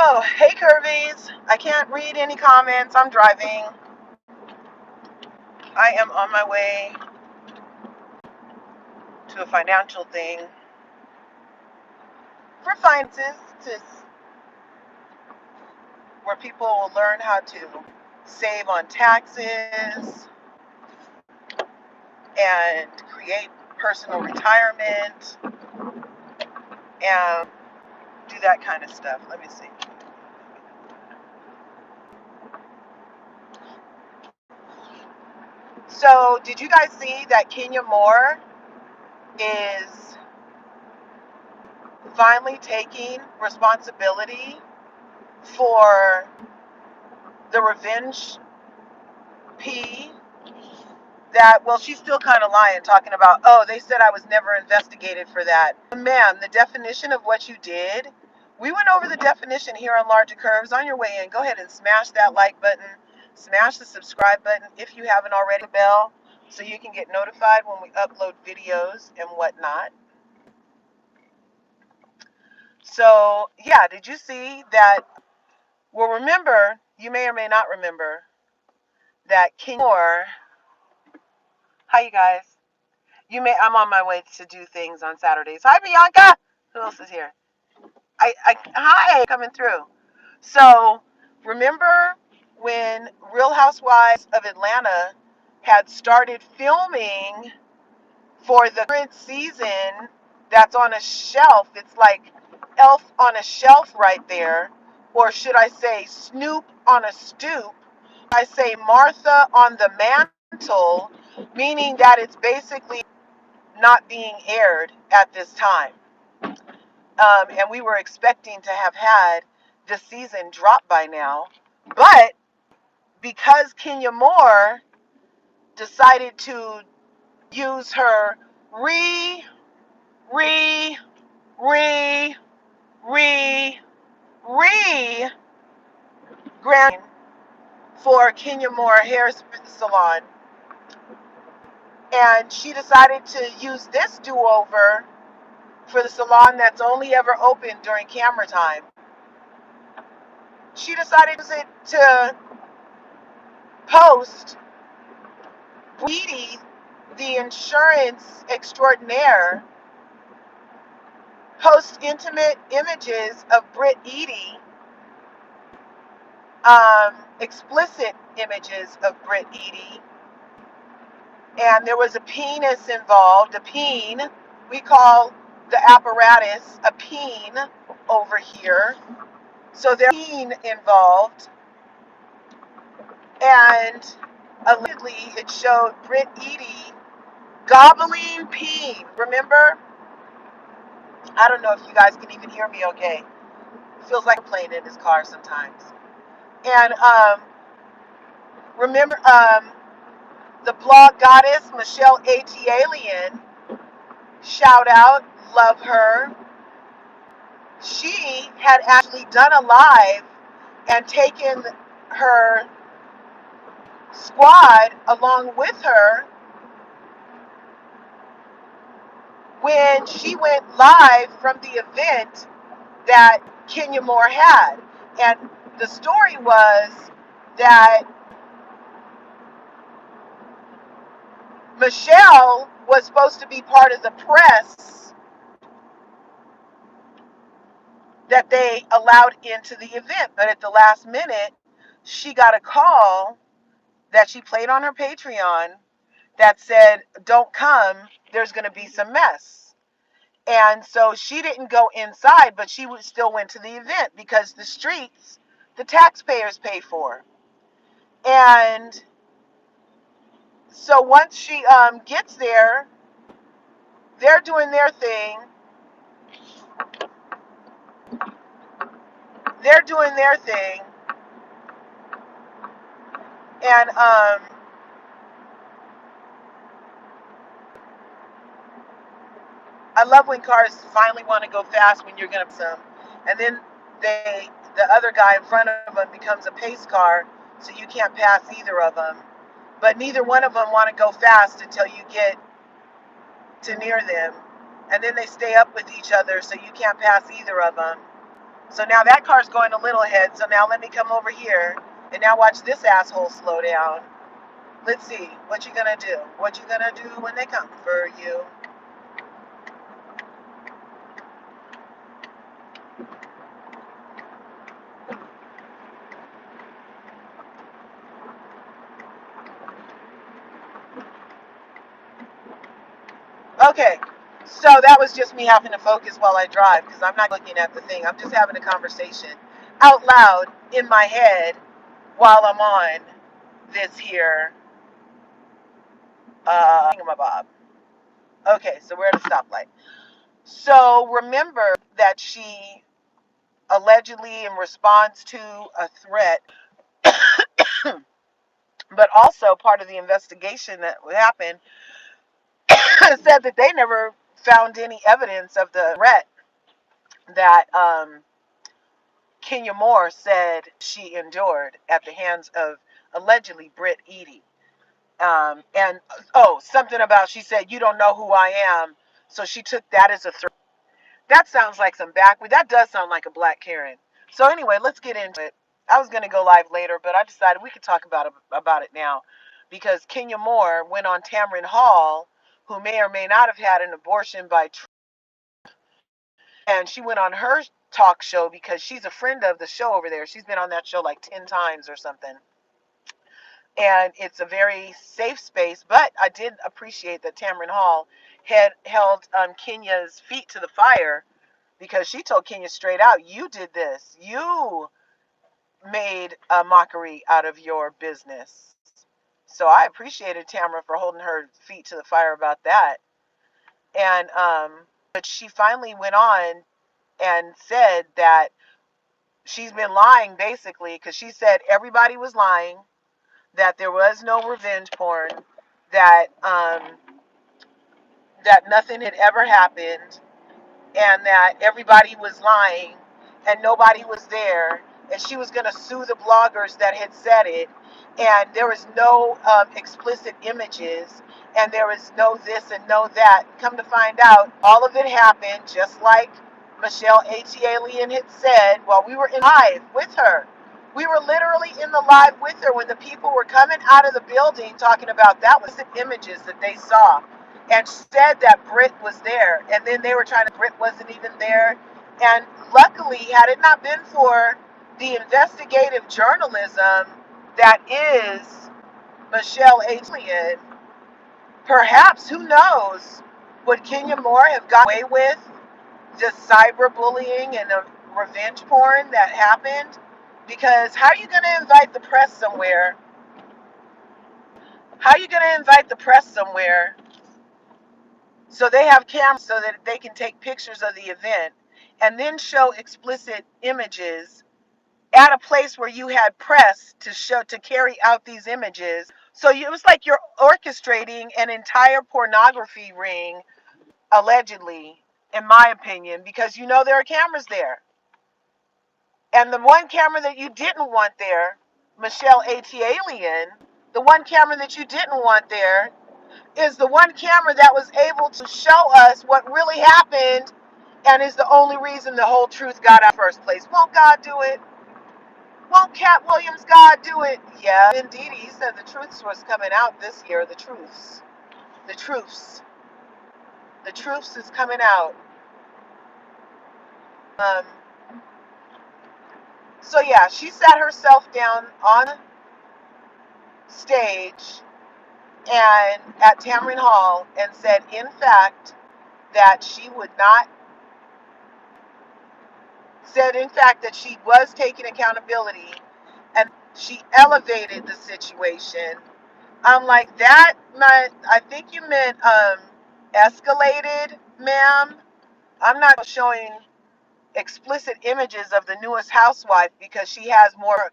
So, hey Curvies, I can't read any comments. I'm driving. I am on my way to a financial thing for finances, where people will learn how to save on taxes and create personal retirement and do that kind of stuff. Let me see. So, did you guys see that Kenya Moore is finally taking responsibility for the revenge P that, well, she's still kind of lying, talking about, oh, they said I was never investigated for that. Ma'am, the definition of what you did, we went over the definition here on LRGA Curves. On your way in, go ahead and smash that like button, smash the subscribe button if you haven't already, bell, so you can get notified when we upload videos and whatnot. So, yeah, did you see that? Well, remember, you may or may not remember that Kenya Moore, hi, you guys. I'm on my way to do things on Saturdays. Hi, Bianca. Who else is here? Hi, coming through. So, remember when Real Housewives of Atlanta had started filming for the current season that's on a shelf? It's like Elf on a shelf right there. Or should I say Snoop on a stoop? I say Martha on the mantle, meaning that it's basically not being aired at this time. And we were expecting to have had the season drop by now. But because Kenya Moore decided to use her grant for Kenya Moore Hair Salon, and she decided to use this do-over for the salon that's only ever open during camera time. She decided to use it to post Edie, the insurance extraordinaire, post intimate images of Britt Edie, explicit images of Britt Edie, and there was a penis involved, a peen. We call the apparatus a peen over here. So there's a peen involved, and allegedly it showed Britt Edie gobbling peen. Remember? I don't know if you guys can even hear me okay. It feels like I'm playing in his car sometimes. And remember the blog goddess Michelle A.T. Alien, shout out, love her. She had actually done a live and taken her squad along with her when she went live from the event that Kenya Moore had. And the story was that Michelle was supposed to be part of the press that they allowed into the event, but at the last minute, she got a call that she played on her Patreon that said, don't come, there's going to be some mess. And so she didn't go inside, but she still went to the event because the streets, the taxpayers pay for. And so once she gets there, they're doing their thing. They're doing their thing. And I love when cars finally want to go fast when you're going to some. And then the other guy in front of them becomes a pace car, so you can't pass either of them. But neither one of them want to go fast until you get to near them. And then they stay up with each other, so you can't pass either of them. So now that car's going a little ahead. So now let me come over here. And now watch this asshole slow down. Let's see. What you gonna do? What you gonna do when they come for you? Okay. So that was just me having to focus while I drive because I'm not looking at the thing. I'm just having a conversation out loud in my head while I'm on this here thingamabob. Okay, so we're at a stoplight. So remember that she allegedly, in response to a threat, but also part of the investigation that happened, said that they never found any evidence of the threat that Kenya Moore said she endured at the hands of allegedly Britt Eady. And something about she said, "You don't know who I am," so she took that as a threat. That sounds like some backward. That does sound like a black Karen. So anyway, let's get into it. I was going to go live later, but I decided we could talk about it now because Kenya Moore went on Tamron Hall, who may or may not have had an abortion by Trump, and she went on her talk show because she's a friend of the show over there. She's been on that show like 10 times or something. And it's a very safe space, but I did appreciate that Tamron Hall had held Kenya's feet to the fire because she told Kenya straight out, "You did this. You made a mockery out of your business." So I appreciated Tamara for holding her feet to the fire about that. And but she finally went on and said that she's been lying basically because she said everybody was lying, that there was no revenge porn, that that nothing had ever happened, and that everybody was lying and nobody was there, and she was going to sue the bloggers that had said it, and there was no explicit images, and there was no this and no that. Come to find out, all of it happened just like Michelle Alien had said while we were in live with her. We were literally in the live with her when the people were coming out of the building talking about that was the images that they saw, and said that Britt was there, and then they were trying to, Britt wasn't even there. And luckily, had it not been for the investigative journalism that is Michelle Alien, perhaps, who knows, would Kenya Moore have got away with the cyberbullying and the revenge porn that happened? Because how are you going to invite the press somewhere? How are you going to invite the press somewhere so they have cameras so that they can take pictures of the event and then show explicit images at a place where you had press to carry out these images? So it was like you're orchestrating an entire pornography ring, allegedly, in my opinion, because you know there are cameras there. And the one camera that you didn't want there, Michelle Alien, the one camera that you didn't want there is the one camera that was able to show us what really happened and is the only reason the whole truth got out in the first place. Won't God do it? Won't Cat Williams God do it? Yeah, indeed. He said the truths was coming out this year. The truths. The truths. The truths is coming out. Um, so yeah, she sat herself down on stage and at Tamron Hall and said, in fact, that she would not, said in fact that she was taking accountability and she elevated the situation. I'm like, that might, I think you meant escalated, ma'am. I'm not showing explicit images of the newest housewife because she has more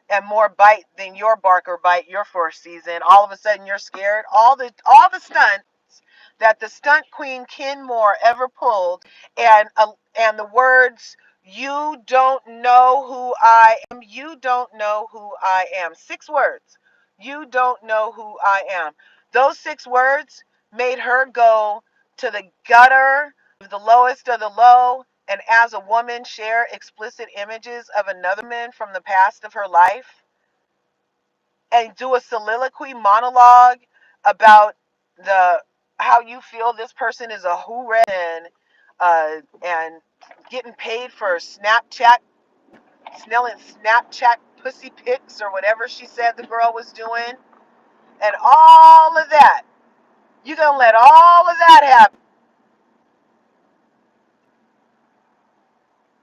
and more bite than your bark or bite your first season. All of a sudden you're scared. All the stunts that the stunt queen Ken Moore ever pulled, and the words, "You don't know who I am. You don't know who I am." 6 words. You don't know who I am. Those 6 words made her go to the gutter, the lowest of the low, and as a woman share explicit images of another man from the past of her life and do a soliloquy monologue about the how you feel this person is a hoorah and getting paid for Snapchat pussy pics or whatever she said the girl was doing, and all of that. You're gonna let all of that happen.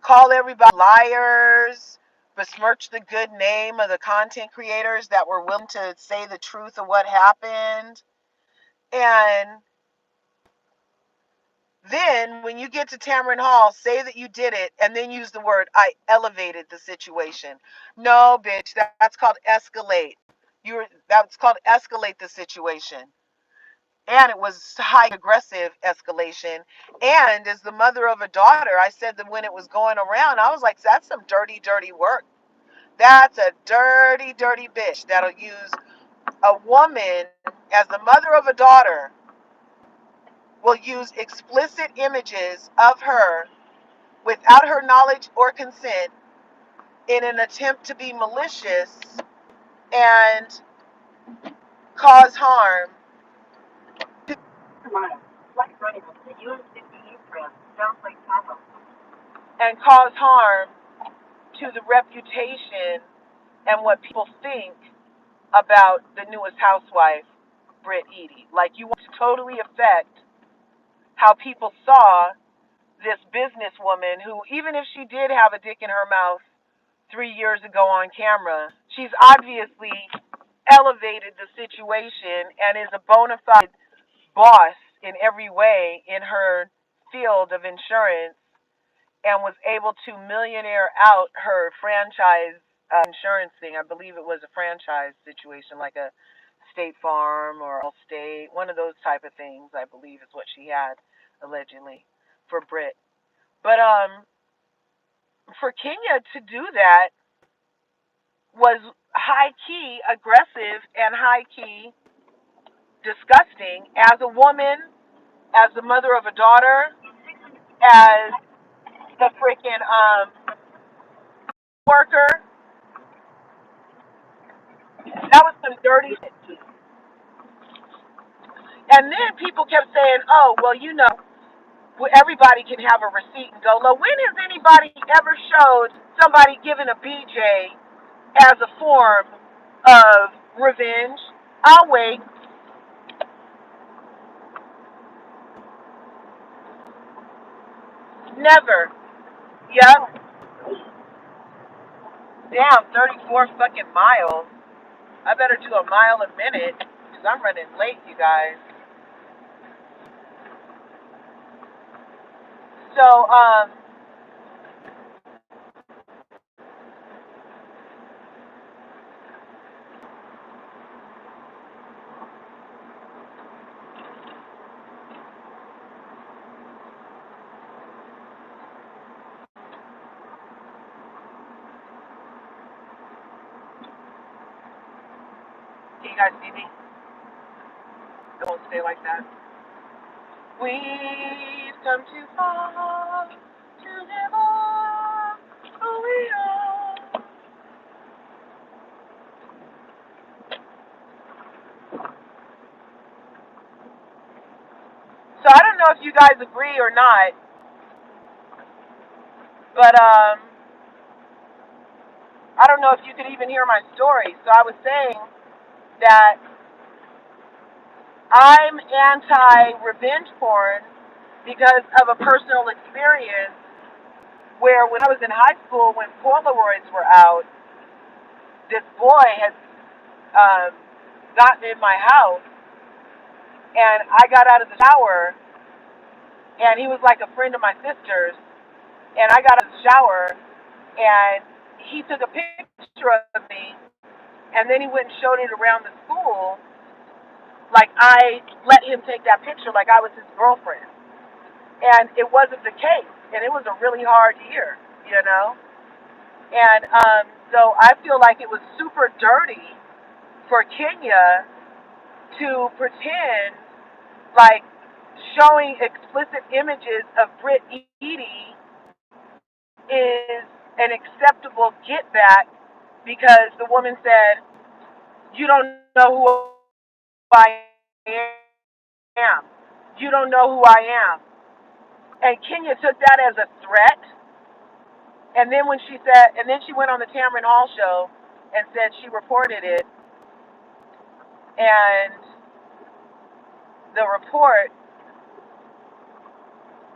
Call everybody liars, besmirch the good name of the content creators that were willing to say the truth of what happened. And then when you get to Tamron Hall, say that you did it and then use the word, I elevated the situation. No, bitch, that's called escalate. That's called escalate the situation. And it was high aggressive escalation. And as the mother of a daughter, I said that when it was going around, I was like, that's some dirty, dirty work. That's a dirty, dirty bitch that'll use a woman as the mother of a daughter, will use explicit images of her without her knowledge or consent in an attempt to be malicious and cause harm and cause harm to the reputation and what people think about the newest housewife, Britt Eady. Like, you want to totally affect how people saw this businesswoman who, even if she did have a dick in her mouth 3 years ago on camera, she's obviously elevated the situation and is a bona fide boss in every way in her field of insurance, and was able to millionaire out her franchise insurance thing. I believe it was a franchise situation, like a State Farm or Allstate, one of those type of things, I believe is what she had, allegedly, for Brit. But for Kenya to do that was high key aggressive and high key disgusting as a woman, as the mother of a daughter, as the freaking worker. That was some dirty shit. And then people kept saying, oh, well, everybody can have a receipt and go low. When has anybody ever showed somebody giving a BJ as a form of revenge? I'll wait. Never. Yep. Damn, 34 fucking miles. I better do a mile a minute because I'm running late, you guys. So, can you guys see me? It won't stay like that. We've come too far to give up who we are. So I don't know if you guys agree or not, but I don't know if you could even hear my story. So I was saying that I'm anti-revenge porn because of a personal experience where when I was in high school, when Polaroids were out, this boy had gotten in my house, and I got out of the shower, and he was like a friend of my sister's, and I got out of the shower, and he took a picture of me, and then he went and showed it around the school, like I let him take that picture like I was his girlfriend. And it wasn't the case, and it was a really hard year, you know? And so I feel like it was super dirty for Kenya to pretend like showing explicit images of Britt Eady is an acceptable get back because the woman said, "You don't know who I am. You don't know who I am." And Kenya took that as a threat. And then she went on the Tamron Hall show and said she reported it. And the report,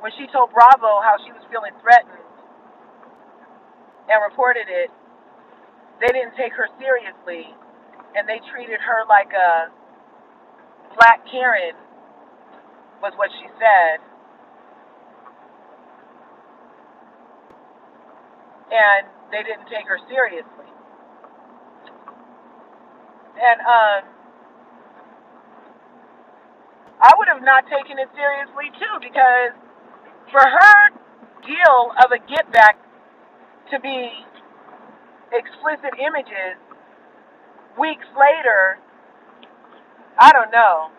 when she told Bravo how she was feeling threatened and reported it, they didn't take her seriously, and they treated her like a black Karen, was what she said. And they didn't take her seriously. And I would have not taken it seriously too, because for her deal of a get back to be explicit images weeks later, I don't know.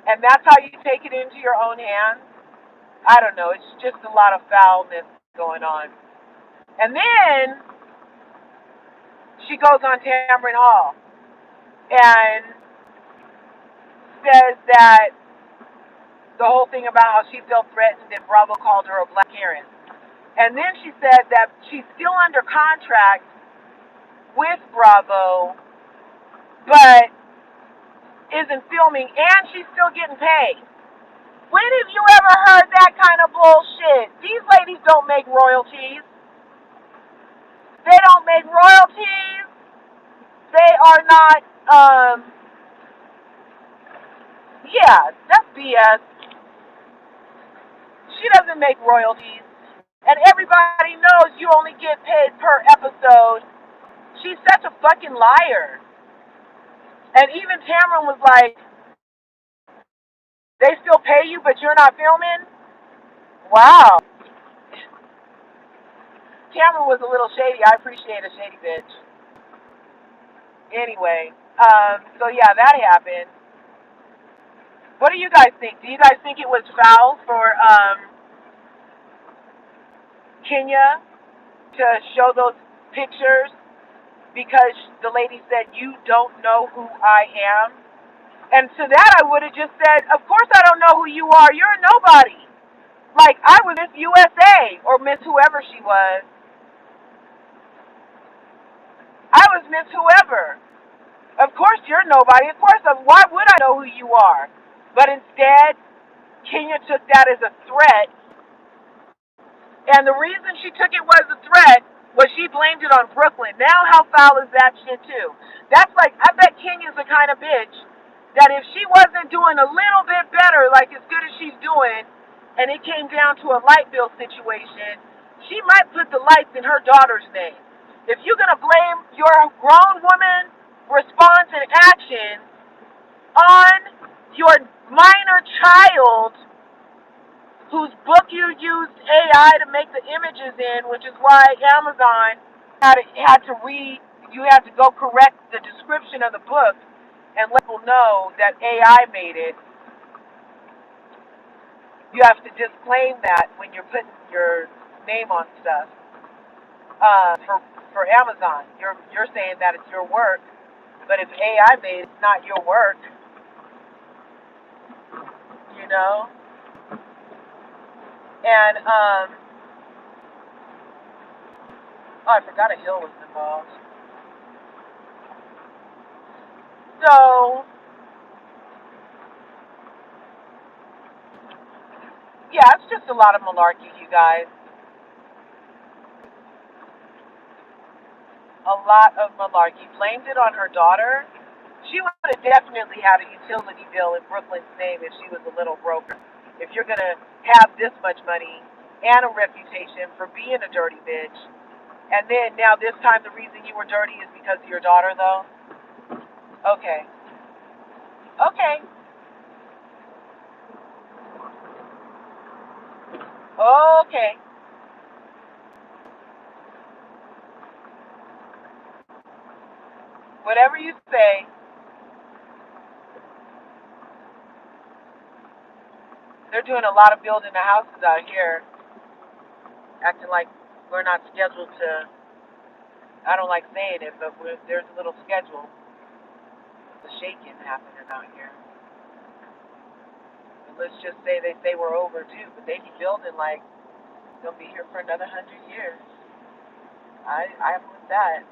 And that's how you take it into your own hands. I don't know. It's just a lot of foulness going on. And then she goes on Tamron Hall and says that the whole thing about how she felt threatened and Bravo called her a black Karen. And then she said that she's still under contract with Bravo, but isn't filming, and she's still getting paid. When have you ever heard that kind of bullshit? These ladies don't make royalties. They don't make royalties. They are not, yeah, that's BS. She doesn't make royalties. And everybody knows you only get paid per episode. She's such a fucking liar. And even Tamron was like, they still pay you, but you're not filming? Wow. Tamron was a little shady. I appreciate a shady bitch. Anyway, so yeah, that happened. What do you guys think? Do you guys think it was foul for Kenya to show those pictures because the lady said, "You don't know who I am"? And to that, I would have just said, "Of course I don't know who you are. You're a nobody. Like, I was Miss USA or Miss whoever she was. I was Miss whoever. Of course you're nobody. Of course, why would I know who you are?" But instead, Kenya took that as a threat. And the reason she took it was a threat was she blamed it on Brooklyn. Now how foul is that shit too? That's like, I bet Kenya's the kind of bitch that if she wasn't doing a little bit better, like as good as she's doing, and it came down to a light bill situation, she might put the lights in her daughter's name. If you're going to blame your grown woman response and action on your minor child whose book you used AI to make the images in, which is why Amazon had to read, you had to go correct the description of the book and let people know that AI made it. You have to disclaim that when you're putting your name on stuff. For Amazon, you're saying that it's your work, but if AI made it, it's not your work. You know. And I forgot a hill was involved. So yeah, it's just a lot of malarkey, you guys. A lot of malarkey. Blamed it on her daughter. She would have definitely had a utility bill in Brooklyn's name if she was a little broker. If you're going to have this much money and a reputation for being a dirty bitch, and then now this time the reason you were dirty is because of your daughter, though? Okay. Okay. Okay. Whatever you say. They're doing a lot of building the houses out here, acting like we're not scheduled to, I don't like saying it, but there's a little schedule, the shaking happening out here. And let's just say they say we're overdue, but they be building like they'll be here for another 100 years. I'm with that.